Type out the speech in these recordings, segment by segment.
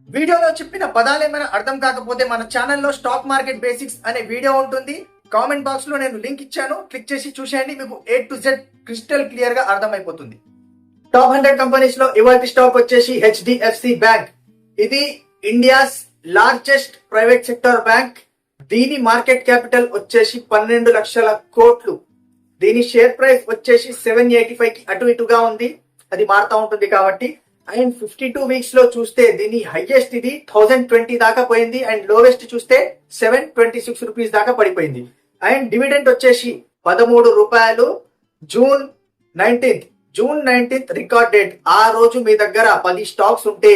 వీడియోలో చెప్పిన పదాలు ఏమైనా అర్థం కాకపోతే మన ఛానల్లో స్టాక్ మార్కెట్ బేసిక్స్ అనే వీడియో ఉంటుంది. కామెంట్ బాక్స్ లో నేను లింక్ ఇచ్చాను, క్లిక్ చేసి చూసేయండి. మీకు A to Z crystal clear గా అర్థమైపోతుంది. టాప్ 100 కంపెనీస్ లో ఇవాల్టి స్టాక్ వచ్చేసి HDFC బ్యాంక్. ఇది India's largest private sector bank. దీని మార్కెట్ క్యాపిటల్ వచ్చేసి 12 లక్షల కోట్లు. దీని షేర్ ప్రైస్ వచ్చేసి 785 కి అటు ఇటుగా ఉంది, అది మారుతా ఉంటుంది కాబట్టి. అండ్ 52 వీక్స్ లో చూస్తే దీని హైయెస్ట్ ఇది 1020 దాకా పోయింది అండ్ లోవెస్ట్ చూస్తే 726 రూపీస్ దాకా పడిపోయింది. అండ్ డివిడెండ్ వచ్చేసి 13 రూపాయలు. June 19th record date. ఆ రోజు మీ దగ్గర 10 స్టాక్స్ ఉంటే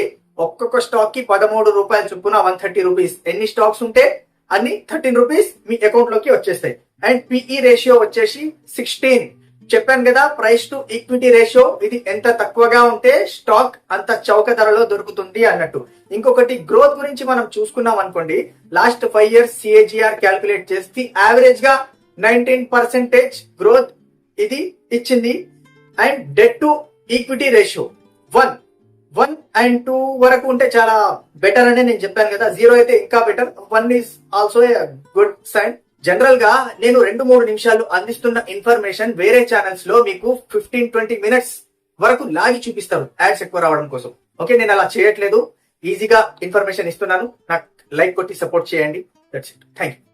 ఒక్కొక్క స్టాక్ కి 13 రూపాయలు చొప్పున 130 రూపీస్. ఎన్ని స్టాక్స్ ఉంటే అన్ని 13 రూపీస్ మీ అకౌంట్ లోకి వచ్చేస్తాయి. అండ్ పిఈ రేషియో వచ్చేసి 16. చెప్పాను కదా, ప్రైస్ టు ఈక్విటీ రేషియో ఇది ఎంత తక్కువగా ఉంటే స్టాక్ అంత చౌక ధరలో దొరుకుతుంది అన్నట్టు. ఇంకొకటి గ్రోత్ గురించి మనం చూసుకున్నాం అనుకోండి, లాస్ట్ 5 years CAGR క్యాల్కులేట్ చేస్తే యావరేజ్ గా 19% గ్రోత్ ఇది ఇచ్చింది. And debt to equity ratio 1 and 2 వరకు ఉంటే చాలా బెటర్ అని నేను చెప్పాను కదా. 0 అయితే ఇంకా better. 1 is also a good sign. General గా నేను 2-3 నిమిషాలు అందిస్తున్న ఇన్ఫర్మేషన్ వేరే ఛానల్స్ లో మీకు 15-20 minutes వరకు లాగి చూపిస్తారు యాడ్స్ ఎక్కువ రావడం కోసం. ఓకే, నేను అలా చేయట్లేదు, ఈజీగా ఇన్ఫర్మేషన్ ఇస్తున్నాను. నాకు లైక్ కొట్టి సపోర్ట్ చేయండి. That's it. Thank you.